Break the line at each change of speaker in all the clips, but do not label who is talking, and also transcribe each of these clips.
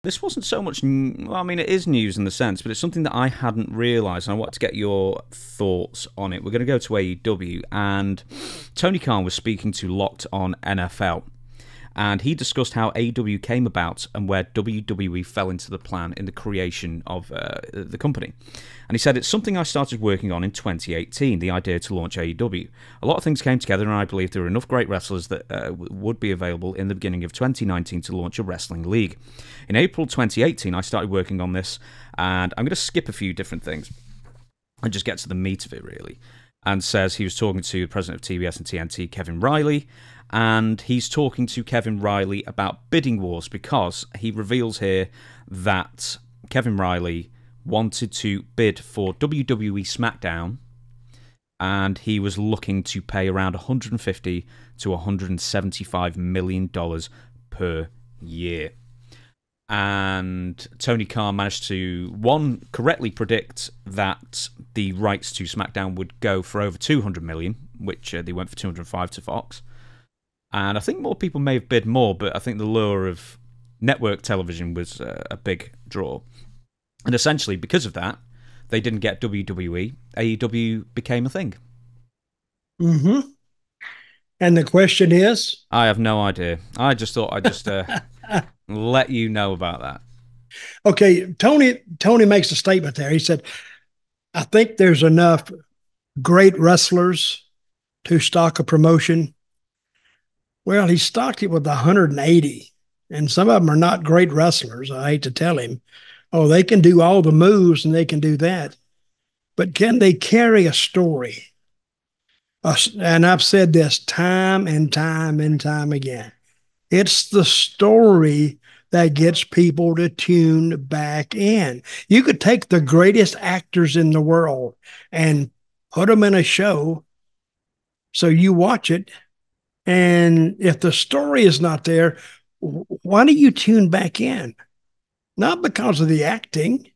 this wasn't so much, well, I mean, it is news in the sense, but it's something that I hadn't realised, and I wanted to get your thoughts on it. We're going to go to AEW, and Tony Khan was speaking to Locked On NFL, and he discussed how AEW came about and where WWE fell into the plan in the creation of the company. And he said, it's something I started working on in 2018, the idea to launch AEW. A lot of things came together, and I believe there were enough great wrestlers that would be available in the beginning of 2019 to launch a wrestling league. In April 2018, I started working on this, and I'm going to skip a few different things and just get to the meat of it, really. And says he was talking to the president of TBS and TNT, Kevin Riley, and he's talking to Kevin Riley about bidding wars, because he reveals here that Kevin Riley wanted to bid for WWE Smackdown, and he was looking to pay around $150 to $175 million per year. And Tony Khan managed to, one, correctly predict that the rights to SmackDown would go for over $200 million, which they went for $205 to Fox. And I think more people may have bid more, but I think the lure of network television was a big draw. And essentially, because of that, they didn't get WWE. AEW became a thing.
Mm-hmm. And the question is?
I have no idea. I just thought I'd just let you know about that.
Okay, Tony makes a statement there. He said, I think there's enough great wrestlers to stock a promotion. Well, he stocked it with 180, and some of them are not great wrestlers. I hate to tell him. Oh, they can do all the moves and they can do that. But can they carry a story? And I've said this time and time and time again. It's the story that gets people to tune back in. You could take the greatest actors in the world and put them in a show so you watch it. And if the story is not there, why do you tune back in? Not because of the acting.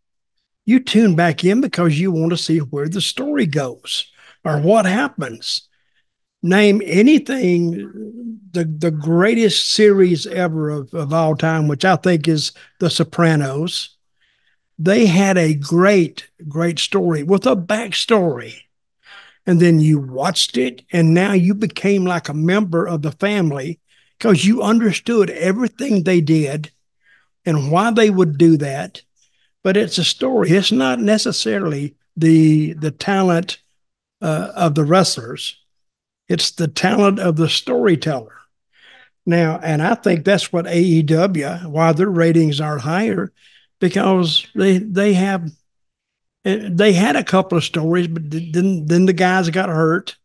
You tune back in because you want to see where the story goes or what happens. Name anything, the greatest series ever of all time, which I think is The Sopranos. They had a great, great story with a backstory. And then you watched it, and now you became like a member of the family because you understood everything they did and why they would do that. But it's a story. It's not necessarily the talent of the wrestlers. It's the talent of the storyteller. Now, and I think that's what AEW, why their ratings are higher, because they had a couple of stories, but then the guys got hurt.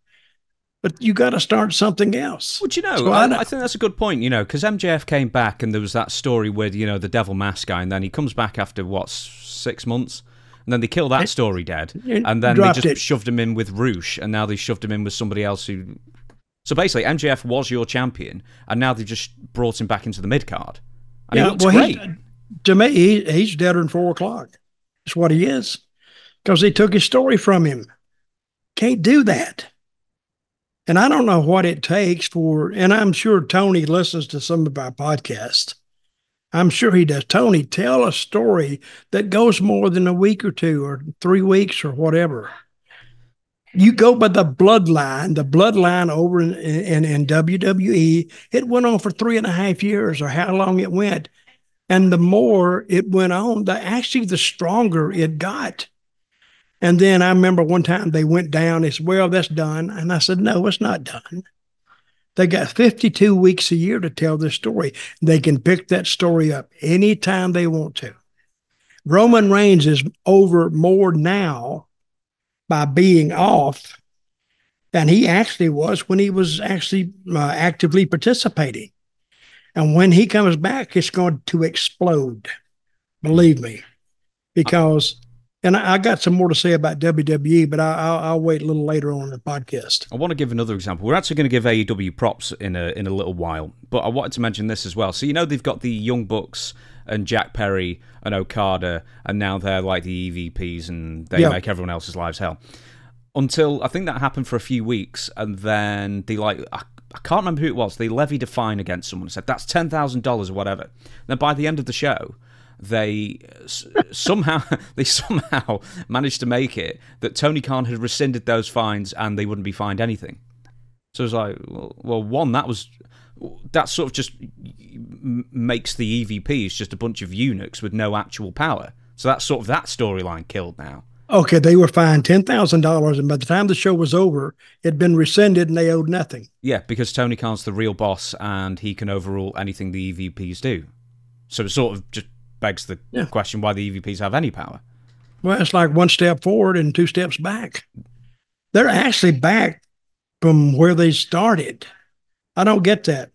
But you got to start something else.
Well, you know, so I think that's a good point, you know, because MJF came back and there was that story with, you know, the Devil Mask guy, and then he comes back after, 6 months? And then they kill that story dead, and then they just shoved him in with Roosh, and now they shoved him in with somebody else who... So basically, MJF was your champion, and now they've just brought him back into the mid-card. And he looks great.
To me, he's deader than 4 o'clock. That's what he is. Because they took his story from him. Can't do that. And I don't know what it takes for, and I'm sure Tony listens to some of our podcasts. I'm sure he does. Tony, tell a story that goes more than a week or 2 or 3 weeks or whatever. You go by the bloodline over in WWE, it went on for 3.5 years or how long it went. And the more it went on, the stronger it got. And then I remember one time they went down. They said, well, that's done. And I said, no, it's not done. They got 52 weeks a year to tell this story. They can pick that story up anytime they want to. Roman Reigns is over more now by being off than he actually was when he was actually actively participating. And when he comes back, it's going to explode. Believe me. Because... And I got some more to say about WWE, but I'll wait a little later on in the podcast.
I want to give another example. We're actually going to give AEW props in a little while, but I wanted to mention this as well. So, you know, they've got the Young Bucks and Jack Perry and Okada, and now they're like the EVPs, and they make everyone else's lives hell. Until, I think that happened for a few weeks, and then they I can't remember who it was, they levied a fine against someone and said, that's $10,000 or whatever. And then by the end of the show, they somehow managed to make it that Tony Khan had rescinded those fines and they wouldn't be fined anything. So it was like, well, one, that sort of just makes the EVPs just a bunch of eunuchs with no actual power. So that's sort of that storyline killed now.
Okay, they were fined $10,000, and by the time the show was over, it had been rescinded and they owed nothing.
Yeah, because Tony Khan's the real boss and he can overrule anything the EVPs do. So it sort of just begs the question why the EVPs have any power.
Well, it's like one step forward and two steps back. They're actually back from where they started. I don't get that.